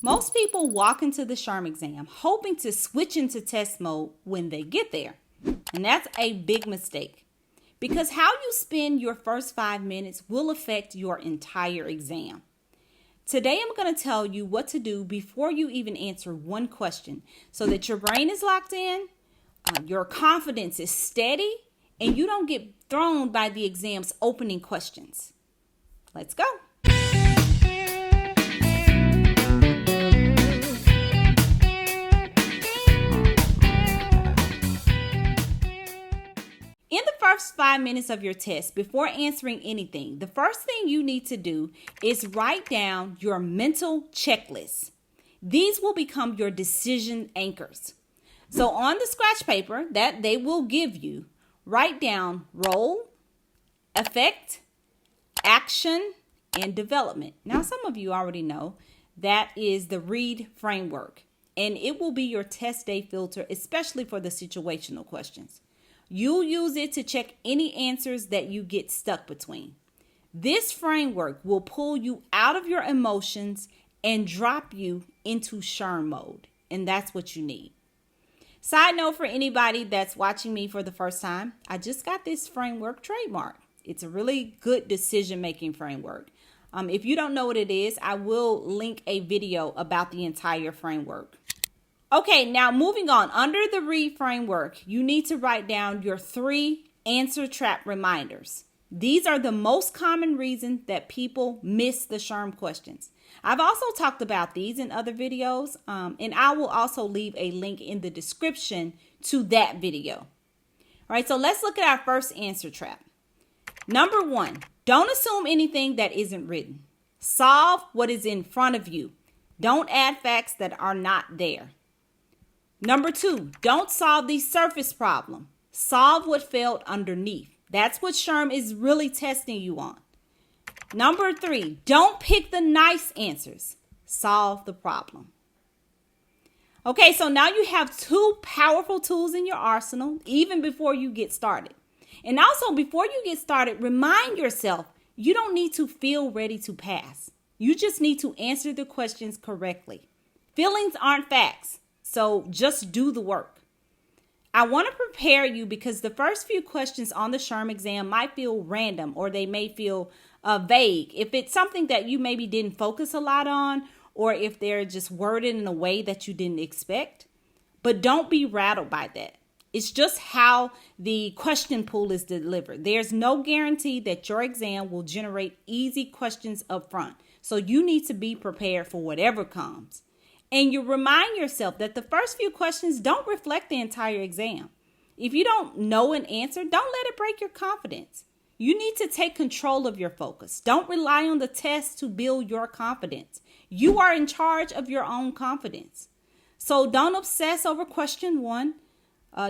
Most people walk into the SHRM exam hoping to switch into test mode when they get there. And that's a big mistake because how you spend your first 5 minutes will affect your entire exam. Today, I'm going to tell you what to do before you even answer one question so that your brain is locked in, your confidence is steady, and you don't get thrown by the exam's opening questions. Let's go. In the first 5 minutes of your test, before answering anything, the first thing you need to do is write down your mental checklist. These will become your decision anchors. So on the scratch paper that they will give you, write down role, effect, action, and development. Now, some of you already know that is the READ framework, and it will be your test day filter, especially for the situational questions. You'll use it to check any answers that you get stuck between. This framework will pull you out of your emotions and drop you into SHRM mode, and that's what you need. Side note for anybody that's watching me for the first time, I just got this framework trademark. It's a really good decision-making framework. If you don't know what it is, I will link a video about the entire framework. Okay, now moving on. Under the READ framework, you need to write down your 3 answer trap reminders. These are the most common reasons that people miss the SHRM questions. I've also talked about these in other videos, and I will also leave a link in the description to that video. All right, so let's look at our first answer trap. Number 1, don't assume anything that isn't written. Solve what is in front of you. Don't add facts that are not there. Number 2, don't solve the surface problem. Solve what failed underneath. That's what SHRM is really testing you on. Number 3, don't pick the nice answers. Solve the problem. Okay, so now you have 2 powerful tools in your arsenal, even before you get started. And also, before you get started, remind yourself you don't need to feel ready to pass. You just need to answer the questions correctly. Feelings aren't facts. So just do the work. I want to prepare you because the first few questions on the SHRM exam might feel random or they may feel vague. If it's something that you maybe didn't focus a lot on, or if they're just worded in a way that you didn't expect. But don't be rattled by that. It's just how the question pool is delivered. There's no guarantee that your exam will generate easy questions up front. So you need to be prepared for whatever comes. And you remind yourself that the first few questions don't reflect the entire exam. If you don't know an answer, don't let it break your confidence. You need to take control of your focus. Don't rely on the test to build your confidence. You are in charge of your own confidence. So don't obsess over question 1.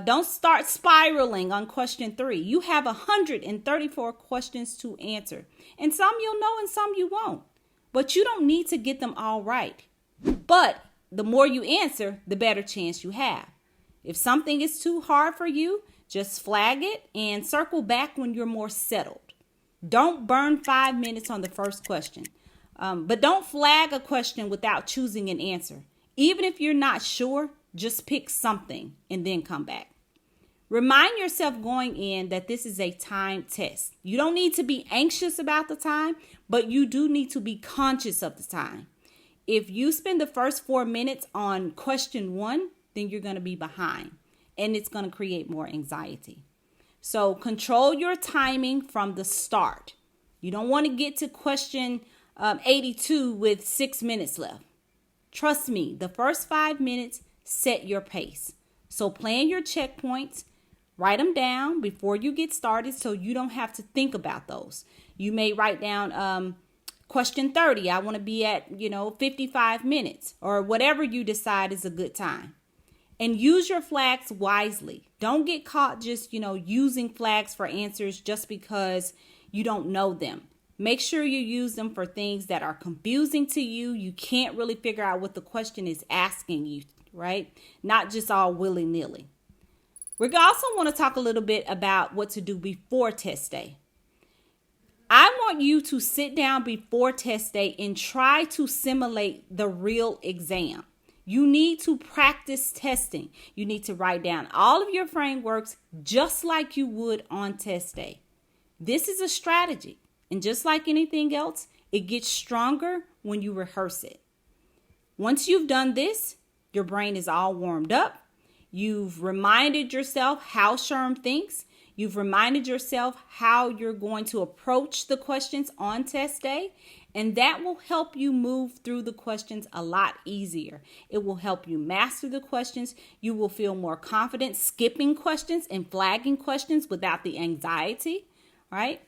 Don't start spiraling on question 3. You have 134 questions to answer. And some you'll know and some you won't. But you don't need to get them all right. But the more you answer, the better chance you have. If something is too hard for you, just flag it and circle back when you're more settled. Don't burn 5 minutes on the first question. But don't flag a question without choosing an answer. Even if you're not sure, just pick something and then come back. Remind yourself going in that this is a timed test. You don't need to be anxious about the time, but you do need to be conscious of the time. If you spend the first 4 minutes on question 1, then you're going to be behind and it's going to create more anxiety. So control your timing from the start. You don't want to get to question 82 with 6 minutes left. Trust me, the first 5 minutes set your pace. So plan your checkpoints, write them down before you get started so you don't have to think about those. You may write down question 30, I want to be at, 55 minutes or whatever you decide is a good time. And use your flags wisely. Don't get caught just, using flags for answers just because you don't know them. Make sure you use them for things that are confusing to you. You can't really figure out what the question is asking you, right? Not just all willy-nilly. We also want to talk a little bit about what to do before test day. I want you to sit down before test day and try to simulate the real exam. You need to practice testing. You need to write down all of your frameworks just like you would on test day. This is a strategy. And just like anything else, it gets stronger when you rehearse it. Once you've done this, your brain is all warmed up. You've reminded yourself how SHRM thinks. You've reminded yourself how you're going to approach the questions on test day, and that will help you move through the questions a lot easier. It will help you master the questions. You will feel more confident skipping questions and flagging questions without the anxiety, right?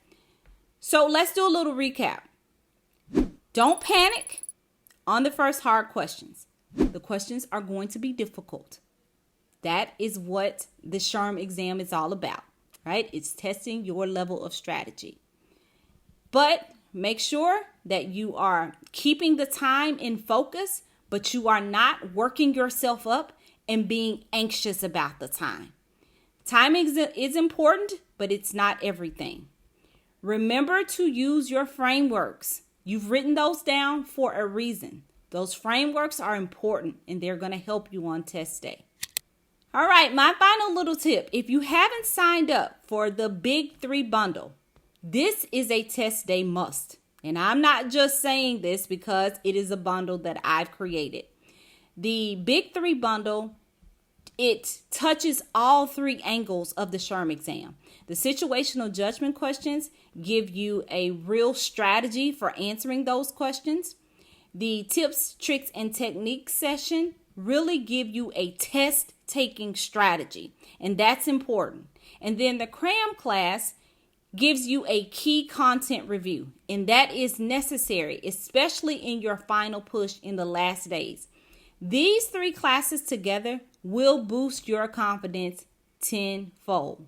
So let's do a little recap. Don't panic on the first hard questions. The questions are going to be difficult. That is what the SHRM exam is all about. Right? It's testing your level of strategy. But make sure that you are keeping the time in focus, but you are not working yourself up and being anxious about the time. Timing is important, but it's not everything. Remember to use your frameworks. You've written those down for a reason. Those frameworks are important and they're going to help you on test day. All right, my final little tip. If you haven't signed up for the Big 3 bundle, this is a test day must. And I'm not just saying this because it is a bundle that I've created. The Big 3 bundle, it touches all 3 angles of the SHRM exam. The situational judgment questions give you a real strategy for answering those questions. The tips, tricks, and techniques session really give you a test taking strategy, and that's important. And then the cram class gives you a key content review, and that is necessary, especially in your final push in the last days. These 3 classes together will boost your confidence tenfold.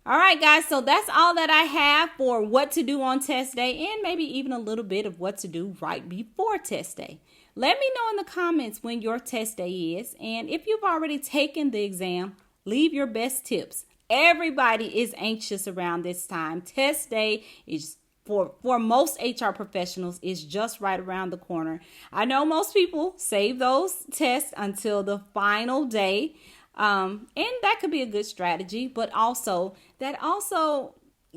All right, guys, so that's all that I have for what to do on test day, and maybe even a little bit of what to do right before test day. Let me know in the comments when your test day is, and if you've already taken the exam, leave your best tips. Everybody is anxious around this time. Test day is for most HR professionals is just right around the corner. I know most people save those tests until the final day, and that could be a good strategy, but also that also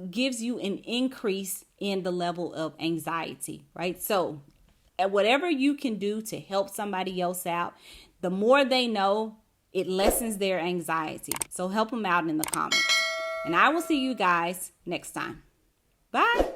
gives you an increase in the level of anxiety, right? So whatever you can do to help somebody else out, the more they know, it lessens their anxiety. So help them out in the comments. And I will see you guys next time. Bye.